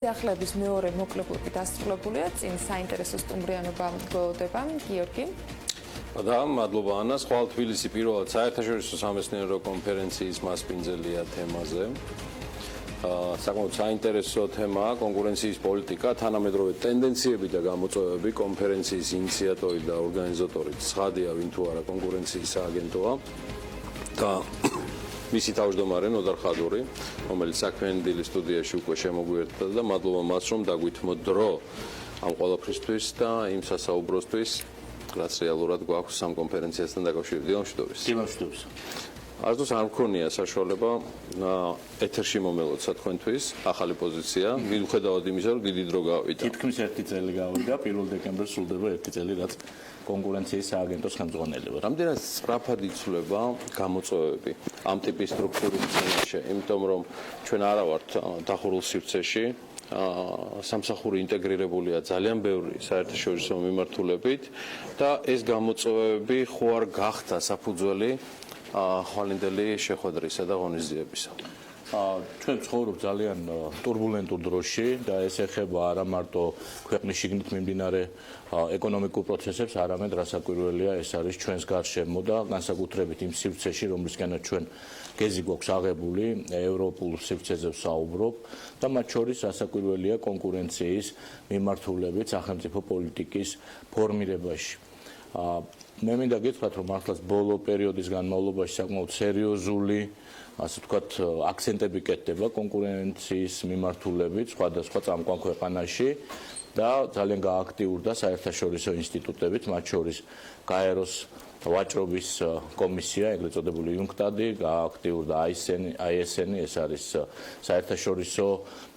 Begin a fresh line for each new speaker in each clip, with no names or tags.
Სიახლეების მეორე მოკლებული დასრულებულია, წინ საინტერესო სტუმრიანობა გველოდება, გიორგი.
და მადლობა ანას, ხვალ თბილისი პირველად საერთაშორისო სამეცნიერო კონფერენციის მასპინძელია თემაზე. საკმაოდ საინტერესო თემაა კონკურენციის პოლიტიკა, თანამედროვე ტენდენციები და გამოწვევები, კონფერენციის ინიციატორი და ორგანიზატორი ცხადია, ვინ თუ არა კონკურენციის სააგენტოა და მისი თავმჯდომარე ნოდარ ხადური, რომელიც საქმიანი დილის სტუდიაში უკვე შემოგვიერთდა და მადლობა მას, რომ დაგვითმოთ დრო ამ ყველაფრისთვის და იმ სასაუბროსთვის, რაც რეალურად გვაქვს ამ კონფერენციასთან დაკავშირებით.
დილამშვიდობის.
არც არ მქონია საშუალება ეთერში მომელოცა თქვენთვის ახალი პოზიცია, მიუხედავად იმისა, რომ დიდი დრო გავიდა.
თითქმის 1 წელი გავიდა, 1 დეკემბერს სრულდება 1 წელი, რაც კონკურენციის სააგენტოს ხელმძღვანელობა.
რამდენად სწრაფად იცვლება გამოწვევები ამ ტიპის სტრუქტურის წინაშე, იმიტომ რომ ჩვენ არა ვართ დახურულ სივრცეში, სამსახური ინტეგრირებულია ძალიან ბევრი საერთაშორისო მიმართულებით და ეს გამოწვევები ხო არ გახდა საფუძველი ხვალინდელი შეხვედრისა და ღონისძიებისა.
ჩვენ ცხოვრობ ძალიან ტურბულენტურ დროში და ეს ეხება არა მარტო ქვეყნის შიგნით მიმდინარე ეკონომიკურ პროცესებს, არამედ რასაკვირველია, ეს არის ჩვენს გარშემო და განსაკუთრებით იმ სივრცეში, რომლისგანაც ჩვენ გეზი გვაქვს აღებული, ევროპულ სივრცეზე ვსაუბრობ და მათ შორის რასაკვირველია კონკურენციის მიმართულებით სახელმწიფო პოლიტიკის ფორმირებაში. მე მინდა გითხრათ, რომ მართლაც ბოლო პერიოდის განმავლობაში საკმაოდ სერიოზული, ასე ვთქვათ, აქცენტები კეთდება კონკურენციის მიმართულებით სხვადასხვა წამყვან ქვეყანაში და ძალიან გააქტიურდა საერთაშორისო ინსტიტუტებით, მათ შორის გაეროს ვაჭრობის კომისია, ეგრეთ წოდებული იუნქტადი, გააქტიურდა ISN, ეს არის საერთაშორისო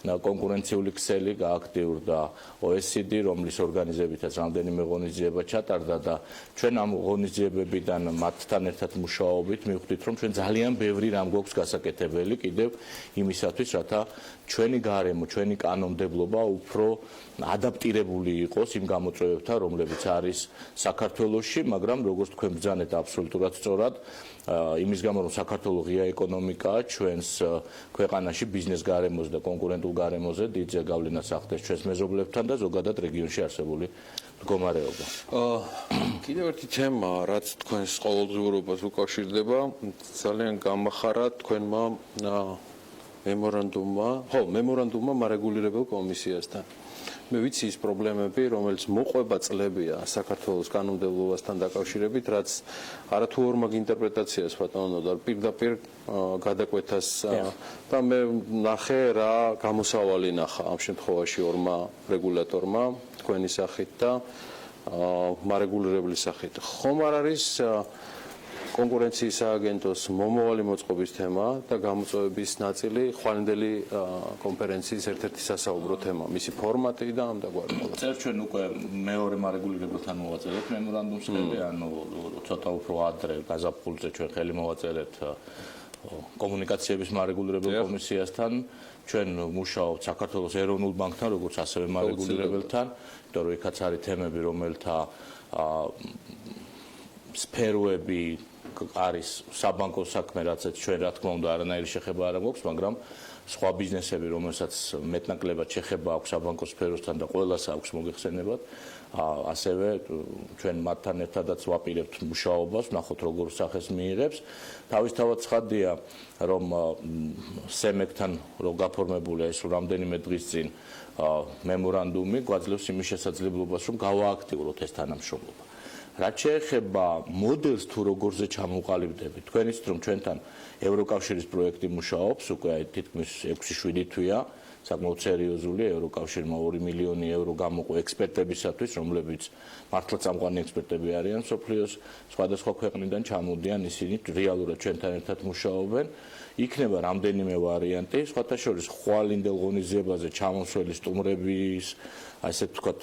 კონკურენციული ქსელი, გააქტიურდა OECD, რომლის ორგანიზებითაც რამდენიმე ღონისძიება ჩატარდა და ჩვენ ამ ღონისძიებებიდან მათთან ერთად მუშაობით მივხვდით, რომ ჩვენ ძალიან ბევრი რამ გვაქვს გასაკეთებელი კიდევ იმისათვის, რათა ჩვენი გარემო, ჩვენი კანონმდებლობა უფრო ადაპტირებული იყოს იმ გამოწვევებთან, რომლებიც არის საქართველოში, მაგრამ როგორც თქვენ ბრძანეთ აბსოლუტურად სწორად, იმის გამო რომ საქართველო ღია ეკონომიკაა, ჩვენს ქვეყანაში ბიზნეს გარემოზე და კონკურენტულ გარემოზე დიდ ზეგავლენას ახდენს ჩვენს მეზობლებთან და ზოგადად რეგიონში არსებული მდგომარეობა.
კიდევ ერთი თემა, რაც თქვენს ყოველდღიურობას უკავშირდება, ძალიან გამახარა თქვენმა მემორანდუმმა მარეგულირებელ კომისიასთან. მე ვიცი ის პრობლემები, რომელიც მოყვება წლებია საქართველოს კანონმდებლობასთან დაკავშირებით, რაც არათუ ორმაგ ინტერპრეტაციას ბატონო და პირდაპირ გადაკვეთას და მე ნახე რა გამოსავალი ნახა ამ შემთხვევაში ორმა რეგულატორმა თქვენი სახით და მარეგულირებლის სახით. ხომ არ არის კონკურენციის სააგენტოს მომავალი მოწყობის თემა და გამოწვევების ნაწილი ხვალინდელი კონფერენციის ერთ-ერთი სასაუბრო თემა, მისი ფორმატი და ამ დაგვარი ყველა.
წერ ჩვენ უკვე მეორე მარეგულირებელთან მოვაწერეთ მემორანდუმსები, ანუ ცოტა უფრო ადრე გაზაფხულზე ჩვენ ხელი მოვაწერეთ კომუნიკაციების მარეგულირებელ კომისიასთან, ჩვენ მუშაობთ საქართველოს ეროვნულ ბანკთან, როგორც ასევე მარეგულირებელთან, იმიტომ რომ იქაც არის თემები, რომელთა სფეროები არის საბანკო საქმე, რაცაც ჩვენ რა თქმა უნდა არანაირი შეხება არ გვაქვს, მაგრამ სხვა ბიზნესები, რომელსაც მეტნაკლებად შეხება აქვს საბანკო სფეროსთან და ყველას აქვს მოგეხსენებათ, ასევე ჩვენ მათთან ერთადაც ვაპირებთ მუშაობას, ვნახოთ როგორ სახეს მიიღებს. თავისთავად ცხადია, რომ სემეკთან რო გაფორმებულია ეს რამდენიმე დღის წინ მემორანდუმი გვაძლევს იმის შესაძლებლობას, რომ გავააქტიუროთ ეს თანამშრომლობა. რაც შეეხება მოდელს თუ როგორზე ჩამოყალიბდებით, თქვენ იცით რომ ჩვენთან ევროკავშირის პროექტი მუშაობს, უკვე თითქმის 6-7 თვეა, საკმაოდ სერიოზული, ევროკავშირმა 2 მილიონი ევრო გამოყო ექსპერტებისათვის, რომლებიც მართლა წამყვანი ექსპერტები არიან სოფლიოს სხვადასხვა ქვეყნიდან ჩამოდიან, ისინი რეალურად ჩვენთან ერთად მუშაობენ. იქნება რამდენიმე ვარიანტი, სხვათა შორის ხვალინდელ ღონისძიებაზე ჩამოსველი სტუმრების, ასე ვთქვათ,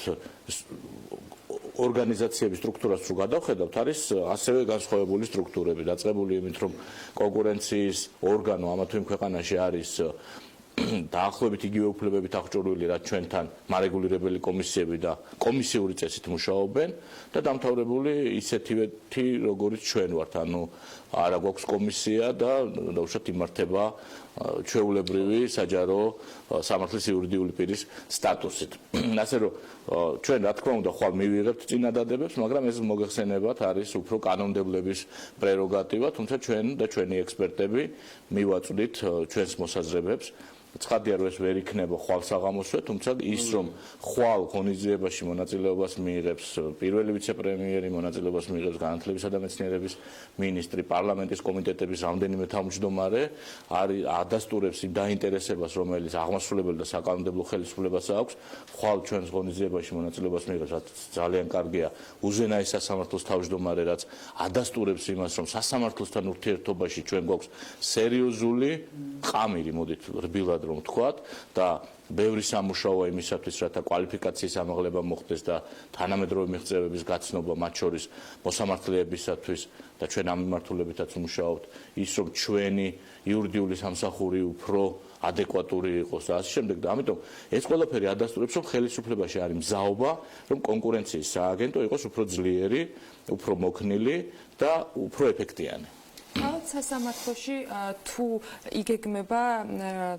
ორგანიზაციების სტრუქტურას რო გადავხედავთ, არის ასევე განსხვავებული სტრუქტურები, დაწყებული იმით, რომ კონკურენციის ორგანო ამა თუ იმ ქვეყანაში არის დაახლოებით იგივე უფლებებით აღჭურვილი, რაც ჩვენთან მარეგულირებელი კომისიები და კომისიური წესით მუშაობენ და დამთავრებული ისეთივეთი, როგორც ჩვენ ვართ, ანუ არა გვაქვს კომისია და უშუალოდ იმართება ჩვეულებრივი საჯარო სამართლის იურიდიული პირის სტატუსით. ასე რომ ჩვენ რა თქმა უნდა ხვალ მივიღებთ წინადადებებს, მაგრამ ეს მოგეხსენებათ არის უფრო კანონმდებლების პრეროგატივა, თუმცა ჩვენ და ჩვენი ექსპერტები მივაწვდით ჩვენს მოსაზრებებს. ცხადია რომ ეს ვერ იქნება ხვალ საღამოსვე, თუმცა ის რომ ხვალ ღონისძიებაში მონაწილეობას მიიღებს პირველი ვიცე-პრემიერი, მონაწილეობას მიიღებს განათლებისა და მეცნიერების მინისტრი, პარლამენტის კომიტეტების რამდენიმე თავმჯდომარე ადასტურებს იმ დაინტერესებას, რომელიც აღმასრულებელ და საკანონმდებლო ხელისუფლებას აქვს, ხვალ ჩვენს ღონისძიებაში მონაწილეობას მიიღებს, რაც ძალიან კარგია. უზენაეს სასამართლოს თავმჯდომარე, რაც ადასტურებს იმას, რომ სასამართლოსთან ურთიერთობაში ჩვენ გვაქვს სერიოზული ყამირი, მოდით რბილად რომ ვთქვათ და ბევრი სამუშაოა იმისათვის, რათა კვალიფიკაციის ამაღლება მოხდეს და თანამედროვე მიღწევების გაცნობა, მათ შორის მოსამართლეებისათვის და ჩვენ ამ მიმართულებითაც ვმუშაობთ, ის რომ ჩვენი იურიდიული სამსახური უფრო ადეკვატური იყოს და ასე შემდეგ და ამიტომ ეს ყველაფერი ადასტურებს, რომ ხელისუფლებაში არის მზაობა, რომ კონკურენციის სააგენტო იყოს უფრო ძლიერი, უფრო მოქნილი და უფრო ეფექტიანი.
სასამართლოში თუ იგეგმება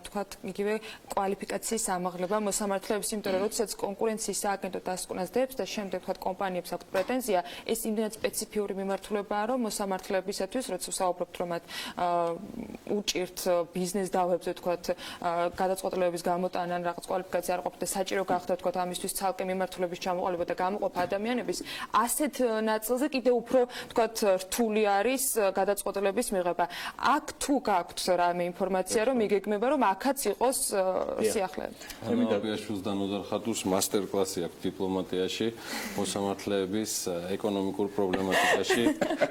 თქვათ იგივე კვალიფიკაციის ამაღლება მოსამართლეებს, იმიტომ რომ როდესაც კონკურენციის სააგენტო დასკვნას და შემდეგ თქვათ კომპანიებს აქვთ პრეტენზია, ეს იმდენად სპეციფიური მიმართულებაა, რომ მოსამართლეებისათვის, როცა ვსაუბრობთ, რომ მათ უჭირთ ბიზნეს დავებზე თქვათ გადაწყვეტილებების გამოტანა, რაღაც კვალიფიკაცია არ ყოფნა და საჭირო გახდა თქვათ ამისთვის ცალკე მიმართულების ჩამოყალიბება და გამოყოფა ადამიანების, ასეთ ნაწილზე კიდე უფრო თქვათ რთული არის გადაწყვეტილების მიღება. აქ თუ გაქვთ რამე ინფორმაცია, რომ იგეგმება, რომ აქაც იყოს სიახლეები.
ამიტომაშვილს და ნოდარ ხადურს მასტერკლასი აქვს დიპლომატიაში, მოსამართლეების ეკონომიკურ პრობლემატიკაში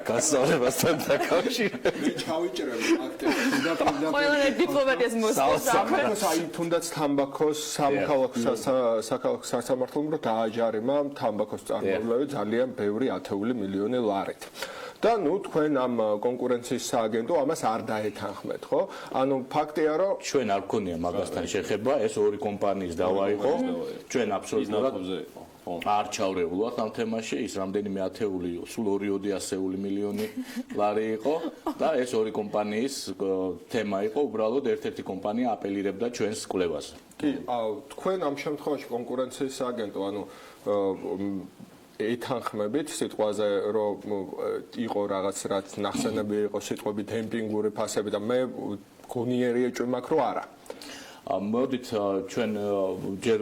გასწავლებასთან დაკავშირებით.
მე ჩავიჭრებ აქტებს.
ყველა დიპლომატიას მოსწონს.
აი თუნდაც თამბაქოს საქალაქო სასამართლომ რო დააჯარიმა თამბაქოს წარმოებლები ძალიან ბევრი ათეული მილიონი ლარით. და ნუ თქვენ ამ კონკურენციის სააგენტო ამას არ დაეთანხმეთ, ხო? ანუ ფაქტია, რომ
ჩვენ არ გქონია მაგასთან შეხება, ეს ორი კომპანიის დავა იყო. ჩვენ აბსოლუტურად არ ჩავრეულვართ ამ თემაში, ის რამდენიმე ათეული, სულ 200 მილიონი ლარი იყო და ეს ორი კომპანიის თემა იყო, უბრალოდ ერთ-ერთი კომპანია აპელირებდა ჩვენს კვლევაზე.
კი, თქვენ ამ შემთხვევაში კონკურენციის სააგენტო, ანუ ეთანხმებით სიტყვაზე, რომ იყო რაღაც რაც ნახსენები იყო სიტყვები დემპინგური ფასები და მე გონიერი ეჭვი მაქვს, რომ არა.
მოდით ჩვენ ჯერ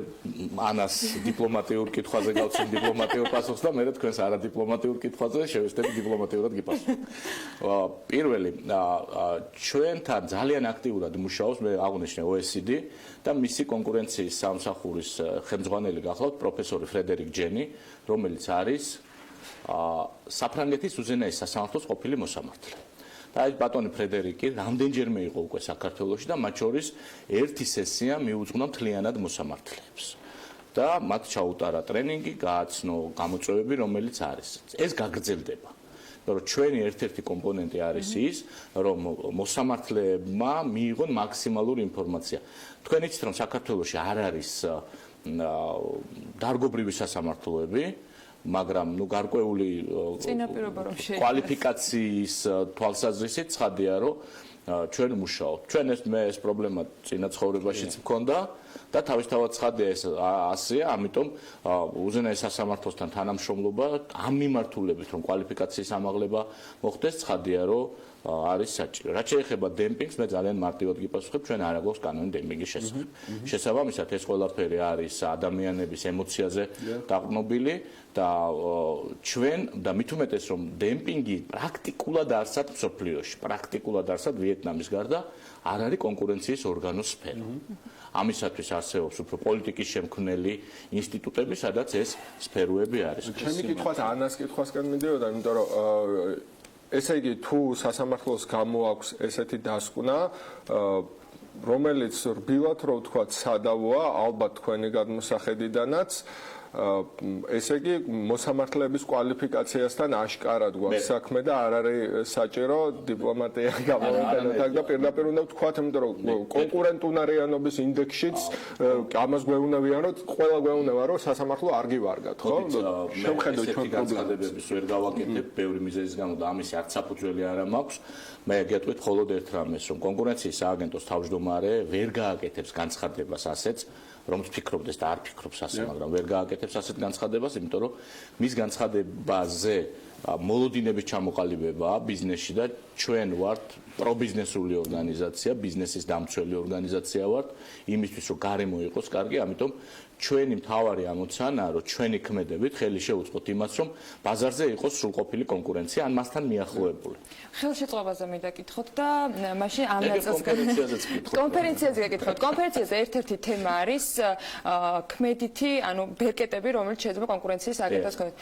ანას დიპლომატიურ კითხვაზე გავცემ დიპლომატიურ პასუხს და მე თქვენს არადიპლომატიურ კითხვაზე შევესწრები დიპლომატიურად გიპასუხო. პირველი, ჩვენთან ძალიან აქტიურად მუშაობს, მე აღვნიშნე OECD და მისი კონკურენციის სამსახურის ხელმძღვანელი გახლავთ პროფესორი ფრედერიკ ჯენი, რომელიც არის საფრანგეთის უზენაეს სასამართლოს ყოფილი მოსამართლე. და ეს ბატონი ფრედერიკი რამდენჯერმე იყო უკვე საქართველოში და მათ შორის ერთი სესია მიუძღვნა მთლიანად მოსამართლეებს. და მათ ჩაუტარა ტრენინგი, გააცნო გამოწვევები, რომელიც არის. ეს გაგრძელდება. რომ ჩვენი ერთ-ერთი კომპონენტი არის ის, რომ მოსამართლეებმა მიიღონ მაქსიმალური ინფორმაცია. თქვენ იცით, რომ საქართველოში არ არის დარგობრივი სასამართლოები, მაგრამ გარკვეული კვალიფიკაციის თვალსაზრისით ცხადია, რომ ჩვენ მუშაობთ. ჩვენ ეს პრობლემა წინა ცხოვრებაშიც მქონდა და თავისთავად ცხადია ეს ასეა, ამიტომ უზენაეს სასამართლოსთან თანამშრომლობა ამ მიმართულებით, რომ კვალიფიკაციის ამაღლება მოხდეს, ცხადია, რომ არის საჭირო. რაც შეეხება დემპინგს, მე ძალიან მარტივად გიპასუხებ, ჩვენ არ აგვაქვს კანონი დემპინგის შესახებ. შესაბამისად, ეს ყველაფერი არის ადამიანების ემოციაზე დაყრდნობილი და ჩვენ და მით უმეტეს, რომ დემპინგი პრაქტიკულად არსად მსოფლიოში, პრაქტიკულად არსად ვიეტნამის გარდა არ არის კონკურენციის ორგანოს სფერო. ამისათვის არსებობს უფრო პოლიტიკის შემქმნელი ინსტიტუტები, სადაც ეს სფეროები არის.
ჩემი კითხვაც ანას კითხვასკენ მიდიოდა, იმიტომ რომ ესე იგი თუ სასამართლოს გამოაქვს ესეთი დასკვნა, რომელიც რბილად რო ვთქვათ სადავოა, ალბათ თქვენი გადმოსახედიდანაც ესე იგი მოსამართლეების კვალიფიკაციასთან აშკარად გვაქვს საქმე და არ არის საჭირო დიპლომატია გამოვიყენოთ აქ და პირდაპირ უნდა ვთქვათ, იმიტომ რომ კონკურენტუნარიანობის ინდექსშიც ამას გვეუბნებიან, რომ ყველა გვეუბნება, რომ სასამართლო არ გივარგათ, ხო? შევხედოთ ჩვენ
განცხადებებს ვერ გავაკეთებ, ბევრი მიზეზის გამო და ამის არც საფუძველი არ მაქვს. მე გეტყვით მხოლოდ ერთ რამეს, რომ კონკურენციის სააგენტოს თავმჯდომარე ვერ გააკეთებს განცხადებას ასეც, რომ ფიქრობდეს და არ ფიქრობს ასე, მაგრამ ვერ გააკეთებს ასეთ განცხადებას, იმიტომ რომ მის განცხადებაზე მოლოდინების ჩამოყალიბებაა ბიზნესში და ჩვენ ვართ პრობიზნესული ორგანიზაცია, ბიზნესის დამცველი ორგანიზაცია ვართ, იმისთვის რომ გარემო იყოს კარგი, ამიტომ ჩვენი მთავარი ამოცანაა, რომ ჩვენი ქმედებით ხელი შეუწყოთ იმას, რომ ბაზარზე იყოს სრულყოფილი კონკურენცია, ან მასთან მიახლოებული.
ხელშეწყობაზე მინდა გითხოთ და მაშინ ამ ნაწილს
კონფერენციაზეც გითხოთ.
კონფერენციაზე გეკითხოთ. კონფერენციაზე ერთ-ერთი თემა არის ქმედითი, ანუ ბერკეტები, რომელიც შეიძლება კონკურენციის აგენტოს ქმედით.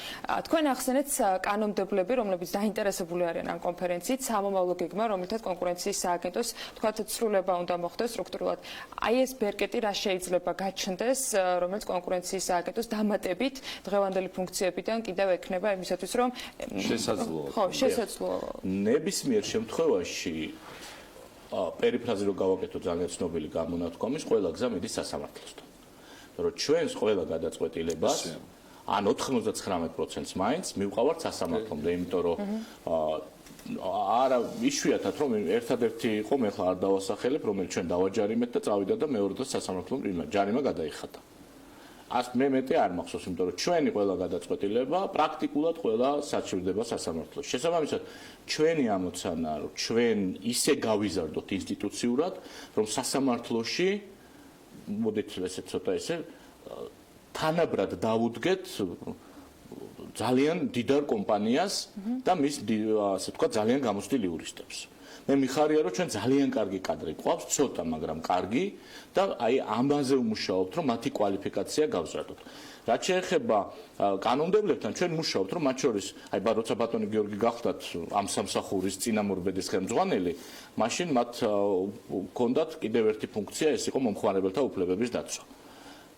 თქვენ ახსენეთ კანონმდებლები, რომლებიც დაინტერესებული არიან ამ კონფერენციით, სამომავლო გეგმა, რომელთაც კონკურენციის სააგენტოს თქვათ ცვლილება უნდა მოხდეს სტრუქტურულად. აი ეს ბერკეტი რა შეიძლება გაჩნდეს, რომელიც კონკურენციის სააგენტოს დამატებით დღევანდელი ფუნქციებიდან კიდევ ექნება იმისათვის, რომ
შესაძლოა.
ხო, შესაძლოა.
ნებისმიერ შემთხვევაში პერიფრაზი რო გავაკეთო ძალიან ცნობილი გამონათქვამის, ყველა გზა მიდის სასამართლოსთან. რომ ჩვენს ყველა გადაწყვეტილებას ან 99%-ს მაინც მივყავართ სასამართლომდე, იმიტომ რომ არა იშვიათად რომ ერთადერთი იყო, მე ხა არ დავასახელებ, რომელიც ჩვენ დავაჯარიმეთ და წავიდა და მეორე დღეს სასამართლომ ჯარიმა გადაიხადა. მე მეტი არ მახსოვს, იმიტომ რომ ჩვენი ყველა გადაწყვეტილება პრაქტიკულად ყველა საჭირდება სასამართლოში. შესაბამისად, ჩვენი ამოცანაა, რომ ჩვენ ისე გავიზარდოთ ინსტიტუციურად, რომ სასამართლოში მოდით ესე ცოტა ესე თანაბრად დავუდგეთ ძალიან დიდარ კომპანიას და მის ასე თქვა ძალიან გამოცდილ იურისტებს. მე მიხარია რომ ჩვენ ძალიან კარგი კადრი გვყავს, ცოტა, მაგრამ კარგი და აი ამაზე ვმუშაობთ, რომ მათი კვალიფიკაცია გავზრდოთ. რაც შეეხება კანონმდებლებთან, ჩვენ მუშაობთ, რომ მათ შორის, აი როცა ბატონი გიორგი გახდათ ამ სამსახურის წინამორბედის ხელმძღვანელი, მაშინ მათ ჰქონდათ კიდევ ერთი ფუნქცია, ეს იყო მომხმარებელთა უფლებების დაცვა.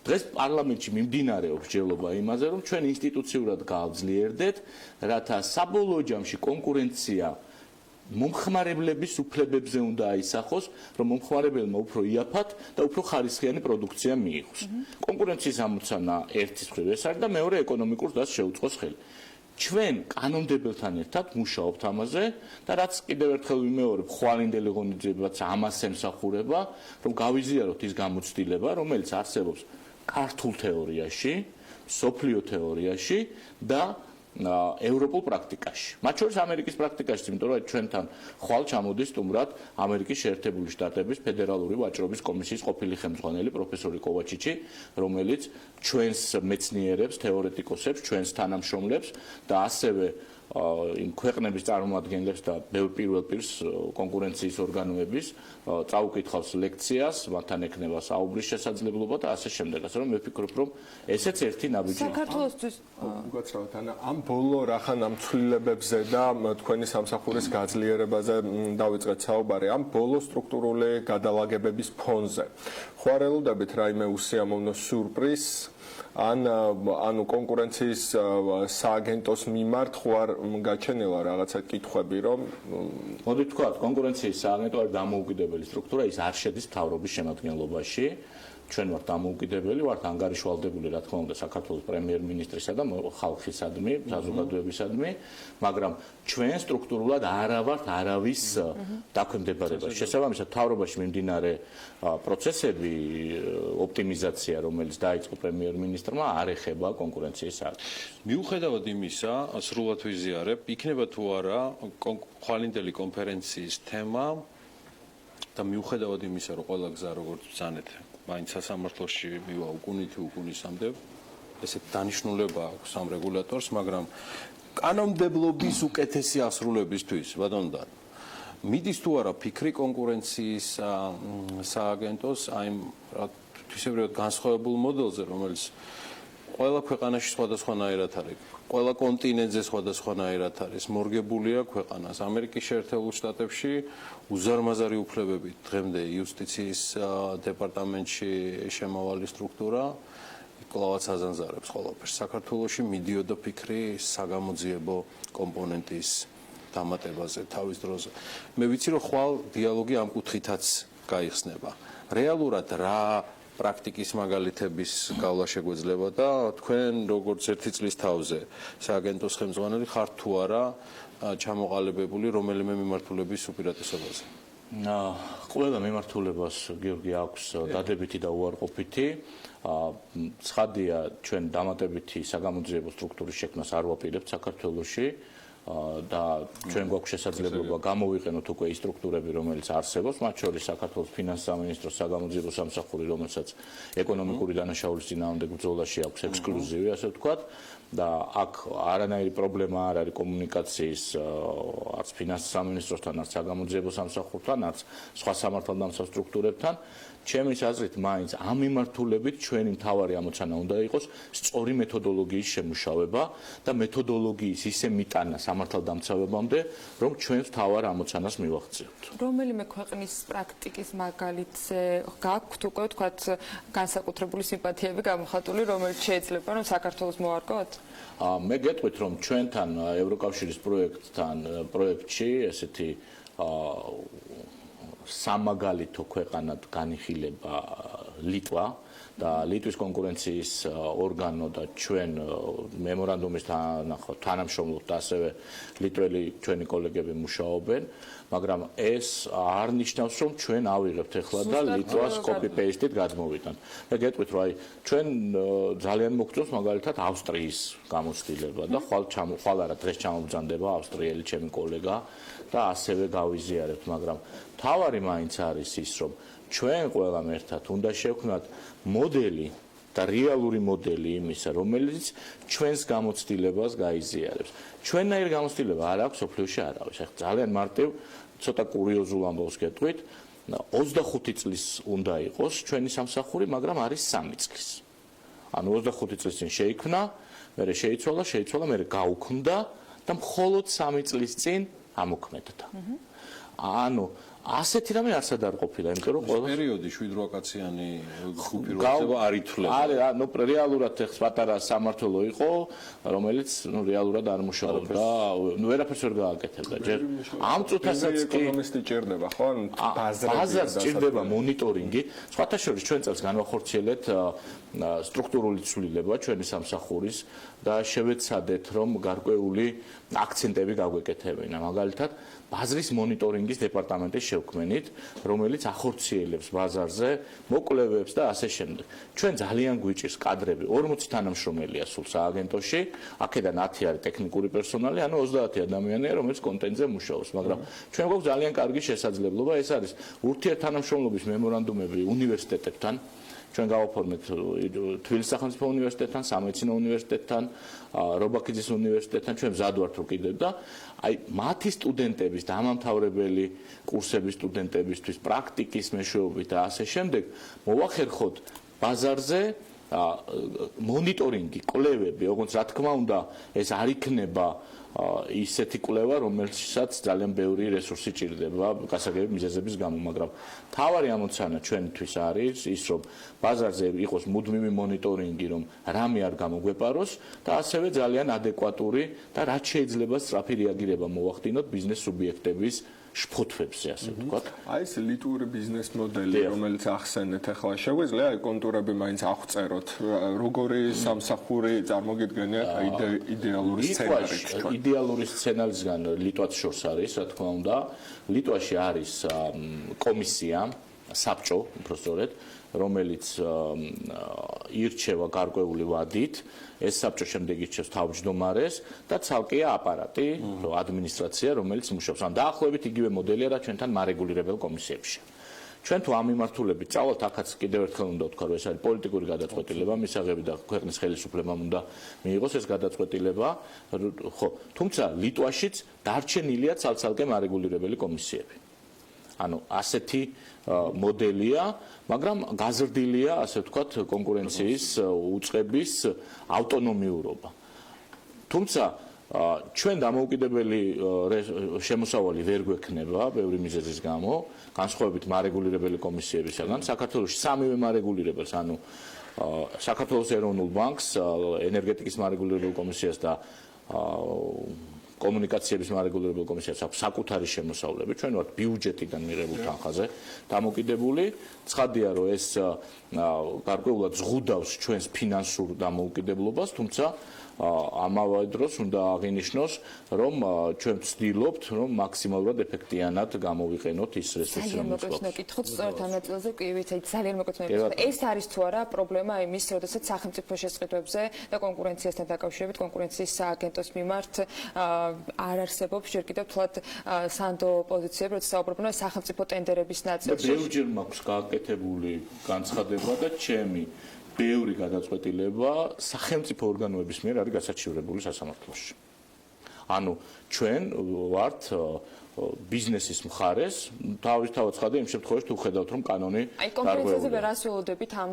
დღეს პარლამენტში მიმდინარეობს ჯელობა იმაზე, რომ ჩვენ ინსტიტუციურად გავძლიერდეთ, რათა საბოლოო ჯამში კონკურენცია მომხმარებლების უფლებებზე უნდა აისახოს, რომ მომხმარებელმა უფრო იაფად და უფრო ხარისხიანი პროდუქცია მიიღოს. კონკურენციის ამოცანა ერთის მხრივ ეს არის და მეორე ეკონომიკურ დასს შეუწყოს ხელი. ჩვენ კანონმდებელთან ერთად მუშაობთ ამაზე და რაც კიდევ ერთხელ ვიმეორებ, ხვალინდელი ღონისძიებაც ამას ემსახურება, რომ გავიზიაროთ ის გამოცდილება, რომელიც არსებობს ქართულ თეორიაში, სოფლიო თეორიაში და ევროპულ პრაქტიკაში. მათ შორის ამერიკის პრაქტიკაში, იმიტომ რომ ჩვენთან ხვალ ჩამოდის სტუმრად ამერიკის შეერთებული შტატების ფედერალური ვაჭრობის კომისიის ყოფილი ხელმძღვანელი პროფესორი კოვაჩიჩი, რომელიც ჩვენს მეცნიერებს, თეორეტიკოსებს, ჩვენს თანამშრომლებს და ასევე იმ ქვეყნების წარმომადგენლებს და პირველ პირს კონკურენციის ორგანოების წაუკითხავს ლექციას, მათთან ექნება საუბრის შესაძლებლობა და ასე შემდეგ. ასე რომ მე ვფიქრობ, რომ ესეც ერთი ნაბიჯია.
საქართველოსთვის
უგაცრავად, ამ ბოლო რახან ამ ცვლილებებზე და თქვენი სამსახურის გაძლიერებაზე დავიწყეთ საუბარი, ამ ბოლო სტრუქტურული გადალაგებების ფონზე. ხوار ელოდებით რაიმე უსიამოვნო სიურპრიზ ანუ კონკურენციის სააგენტოს მიმართ ხوار გაჩენილა რაღაცა კითხვები, რომ
მოდით ვთქვათ, კონკურენციის სააგენტო არის დამოუკიდებელი სტრუქტურა, ის არ შედის მთავრობის შემადგენლობაში. ჩვენ ვართ დამოუკიდებელი, ვართ ანგარიშვალდებული, რა თქმა უნდა, საქართველოს პრემიერ-მინისტრისა და ხალხისადმი, საზოგადოებისადმი, მაგრამ ჩვენ სტრუქტურულად არა ვართ არავის დაქვემდებარებაში. შესაბამისად, მთავრობაში მიმდინარე პროცესები, ოპტიმიზაცია, რომელიც დაიწყო პრემიერ-მინისტრმა, არ ეხება კონკურენციის სააგენტოს.
მიუხედავად იმისა, სრულად ვიზიარებ, იქნება თუ არა ხვალინდელი კონფერენციის თემა და მიუხედავად იმისა, რომ ყველა გზა როგორც ბრძანეთ მაინც სასამართლოში მივა უკუნისამდე, ესეთ დანიშნულება აქვს ამ რეგულატორს, მაგრამ კანონმდებლობის უკეთესი ასრულებისთვის, ბატონო, მიდის თუ არა ფიქრი კონკურენციის სააგენტოს აი თვისებრივად განსხვავებულ მოდელზე, რომელიც ყველა ქვეყანაში სხვადასხვანაირად არის, ყველა კონტინენტზე სხვადასხვანაირად არის, მორგებულია ქვეყანას. ამერიკის შეერთებულ შტატებში უზარმაზარი უფლებებით დღემდე იუსტიციის დეპარტამენტში შემავალი სტრუქტურა, კლავაც აზანზარებს ყველაფერს. საქართველოში მიდიოდა ფიქრი საგამოძიებო კომპონენტის დამატებაზე თავის დროზე. მე ვიცი რომ ხვალ დიალოგი ამ კუთხითაც გაიხსნება. რეალურად რა პრაქტიკის მაგალითების გავლა შეგვეძლება და თქვენ როგორც ერთი წლის თავზე სააგენტოს ხელმძღვანელი ხართ თუ არა ჩამოყალიბებული რომელიმე მიმართულების უპირატესობაზე?
ყველა მიმართულებას გიორგი აქვს დადებითი და უარყოფითი. ცხადია ჩვენ დამატებითი საგამოძიებო სტრუქტურის შექმნას არ ვაპირებთ საქართველოში. და ჩვენ გვაქვს შესაძლებლობა გამოვიყენოთ უკვე ის სტრუქტურები, რომელიც არსებობს, მათ შორის საქართველოს ფინანსის სამინისტროს საგამოძიებო სამსახური, რომელსაც ეკონომიკური დანაშაულის წინააღმდეგ ბრძოლაში აქვს ექსკლუზივი, ასე ვთქვათ, და აქ არანაირი პრობლემა არ არის კომუნიკაციის არც ფინანსის სამინისტროსთან, არც საგამოძიებო სამსახურთან, არც სხვა სამართალდამცავ სტრუქტურებთან. ჩემის აზრით, მაინც ამ მიმართულებით ჩვენი მთავარი ამოცანა უნდა იყოს სწორი მეთოდოლოგიის შემუშავება და მეთოდოლოგიის ისე მიტანა სამართალდამცავებამდე, რომ ჩვენს მთავარ ამოცანას მივახციოთ.
რომელიმე ქვეყნის პრაქტიკის მაგალითზე გაქვთ უკვე თქვათ განსაკუთრებული სიმპათიები გამოხატული, რომელიც შეიძლება რომ საქართველოს მოარგოთ?
მე გეტყვით, რომ ჩვენთან ევროკავშირის პროექტში ესეთი სამაგალითო ქვეყანად განიხილება ლიტვა და ლიტვის კონკურენციის ორგანო და ჩვენ მემორანდუმის თანამშრომლობთ და ასევე ლიტველი ჩვენი კოლეგები მუშაობენ, მაგრამ ეს არ ნიშნავს, რომ ჩვენ ავიღებთ ახლა და ლიტვას copy-paste-ით გადმოვიტანთ. მე გეტყვით, რომ აი ჩვენ ძალიან მოგწონს მაგალითად ავსტრიის გამოცდილება და ხვალ არა დღეს ჩამობრძანდება ავსტრიელი ჩემი კოლეგა და ასევე გავიზიარებთ, მაგრამ თავარი მაინც არის ის, რომ ჩვენ ყველამ ერთად უნდა შევქმნათ მოდელი და რეალური მოდელი იმისა, რომელიც ჩვენს გამოცდილებას გაიზიარებს. ჩვენნაირი გამოცდილება არ აქვს სოფლიოში არავის. ახლა ძალიან მარტივ, ცოტა კურიოზულ ამბავს გეტყვით, 25 წლის უნდა იყოს ჩვენი სამსახური, მაგრამ არის 3 წლის. ანუ 25 წლის წინ შეიქმნა, მერე შეიცვალა, მერე გაუქმდა და მხოლოდ 3 წლის წინ ამოქმედდა. ანუ ასეთი რამე არსად არ ყოფილა, იმიტომ რომ ყველა
პერიოდი 7-8 კაციანი უპირობდება არ ითვლება.
ანუ რეალურად ეს პატარა სამართველო იყო, რომელიც რეალურად არ მუშაობდა, ვერაფერს ვერ გააკეთებდა. ჯერ ამ წუთასაც კი
ეკონომისტი ჭირდება, ხო?
ბაზარს ჭირდება მონიტორინგი. სხვათა შორის ჩვენ წელს განვახორციელეთ სტრუქტურული ცვლილება ჩვენი სამსახურის და შევეცადეთ, რომ გარკვეული აქცენტები გაგვეკეთებინა. მაგალითად, ბაზრის მონიტორინგის დეპარტამენტის შევქმნით, რომელიც ახორციელებს ბაზარზე მოკვლევებს და ასე შემდეგ. ჩვენ ძალიან გვიჭირს კადრები, 40 თანამშრომელია სულ სააგენტოში, აქედან 10 არის ტექნიკური პერსონალი, ანუ 30 ადამიანია, რომელიც კონტენტზე მუშაობს, მაგრამ ჩვენ გვაქვს ძალიან კარგი შესაძლებლობა, ეს არის ურთიერთთანამშრომლობის მემორანდუმები უნივერსიტეტებთან. ჩვენ გავაფორმეთ თბილისის სახელმწიფო უნივერსიტეტთან, სამეცნიერო უნივერსიტეტთან, რობაქიძის უნივერსიტეტთან, ჩვენ მზად ვართ რომ კიდევ და აი მათი სტუდენტების და ამამთავრებელი კურსების სტუდენტებისთვის პრაქტიკის მეშვეობით და ასე შემდეგ მოვახერხოთ ბაზარზე მონიტორინგი, კვლევები, როგორც რა თქმა უნდა, ეს არ იქნება ისეთი კვლევა, რომელსაც ძალიან ბევრი რესურსი ჭირდება გასაგები მიზეზების გამო, მაგრამ თავარი ამოცანა ჩვენთვის არის ის, რომ ბაზარზე იყოს მუდმივი მონიტორინგი, რომ რამე არ გამოგვეპაროს და ასევე ძალიან ადეკვატური და რაც შეიძლება სწრაფი რეაგირება მოვახდინოთ ბიზნეს სუბიექტების შფოთვებზე, ასე ვთქვათ.
აი ეს ლიტვური ბიზნეს მოდელი, რომელიც ახსენეთ ახლა, შეგვიძლია აი კონტურები მაინც აღწეროთ, როგორი სამსახური წარმოგიდგენია იდეალური სცენარით.
იდეალური სცენარისგან ლიტვას შორს არის, რა თქმა უნდა. ლიტვაში არის კომისია, საბჭო, უბრალოდ, რომელიც ირჩევა გარკვეული ვადით, ეს საბჭო შემდეგ ირჩევს თავმჯდომარეს და ცალკეა აპარატი, ადმინისტრაცია, რომელიც მუშაობს. ან დაახლოებით იგივე მოდელია რა ჩვენთან მარეგულირებელ კომისიებში. ჩვენ თუ ამ მიმართულებით წავალთ, აქაც კიდევ ერთხელ უნდა ვთქვა, რომ ეს არის პოლიტიკური გადაწყვეტილება, მისაღები და ქვეყნის ხელისუფლებამ უნდა მიიღოს ეს გადაწყვეტილება, ხო, თუმცა ლიტვაშიც დარჩენილია ცალ-ცალკე მარეგულირებელი კომისიები. ანუ ასეთი მოდელია, მაგრამ გაზრდილია, ასე ვთქვათ, კონკურენციის უწყების ავტონომიურობა. თუმცა ჩვენ დამოუკიდებელი შემოსავალი ვერ გვექნება ბევრი მიზეზის გამო, განსხვავებით მარეგულირებელი კომისიებისგან. საქართველოში სამივე მარეგულირებელს, ანუ საქართველოს ეროვნულ ბანკს, ენერგეტიკის მარეგულირებელ კომისიას და კომუნიკაციების მარეგულირებელ კომისიას აქვს საკუთარი შემოსავლები. ჩვენ ვართ ბიუჯეტიდან მიღებულ თანხაზე დამოუკიდებული. ცხადია, რომ ეს გარკვეულად ზღუდავს ჩვენს ფინანსურ დამოუკიდებლობას, თუმცა ამავე დროს უნდა აღინიშნოს, რომ ჩვენ ვცდილობთ, რომ მაქსიმალურად ეფექტიანად გამოვიყენოთ ის რესურსები,
რომელიც გვაქვს. მეკითხოთ სწორედ ამ ნაწილზე, კი ვიცი, ძალიან მოკითხეთ. ეს არის თუ არა პრობლემა იმის, როდესაც სახელმწიფო შესყიდვებზე და კონკურენციასთან დაკავშირებით კონკურენციის სააგენტოს მიმართ არ არსებობს ჯერ კიდევ თვალად სანდო პოზიციები, როცა საუბრობენ სახელმწიფო ტენდერების ნაწილში.
ბევრჯერ მაქვს გააკეთებული განცხადება და ჩემი ბევრი გადაწყვეტილება სახელმწიფო ორგანოების მიერ არის გასაჩივრებული სასამართლოში. ანუ ჩვენ ვართ ბიზნესის მხარეს, თავისთავად ცხადია იმ შემთხვევაში თუ ხედავთ რომ კანონი
კონკურენციაზე ვერას ველოდებით ამ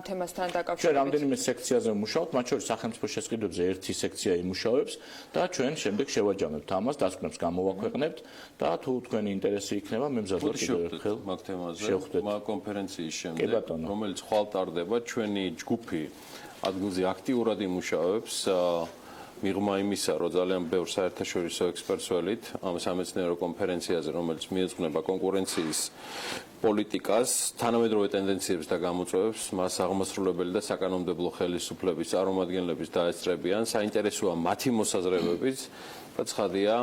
თემასთან დაკავშირებით.
ჩვენ რამდენიმე სექციაზე ვმუშაობთ, მათ შორის სახელმწიფო შესყიდვებზე ერთი სექცია იმუშავებს და ჩვენ შემდეგ შევაჯამებთ ამას, დასკვნებს გამოვაქვეყნებთ და თუ თქვენი ინტერესი იქნება, მე მზადვარ კიდევ ერთხელ
მაგ თემაზე
შევხვდეთ
კონფერენციის შემდეგ, რომელიც ხვალ ტარდება, ჩვენი ჯგუფი ადგილზე აქტიურად იმუშავებს მიღმა იმისა, რომ ძალიან ბევრ საერთაშორისო ექსპერტს ველით ამ სამეცნიერო კონფერენციაზე, რომელიც მიეძღვნება კონკურენციის პოლიტიკას, თანამედროვე ტენდენციებს და გამოწვევებს, მას აღმასრულებელი და საკანონმდებლო ხელისუფლების წარმომადგენლების დაესწრებიან, საინტერესოა მათი მოსაზრებებიც და ცხადია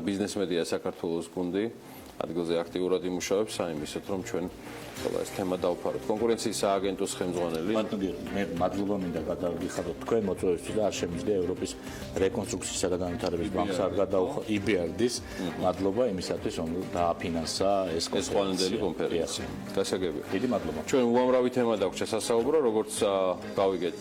ბიზნესმედია საქართველოს გუნდი ადგილზე აქტიურად იმუშავებს საიმისოდ, რომ ჩვენ ეს თემა დავფაროთ. კონკურენციის სააგენტოს ხელმძღვანელი.
მე მადლობა მინდა გადავიხადოთ თქვენ მოწვევისთვის და არ შემიძლია ევროპის რეკონსტრუქციისა და განვითარების ბანკს არ გადაუხო EBRD-ს. მადლობა იმისათვის, რომ დააფინანსა ეს
ხვალინდელი კონფერენცია. გასაგებია.
დიდი მადლობა.
ჩვენ უამრავი თემა დაგვჭირდა სასაუბრო, როგორც გავიგეთ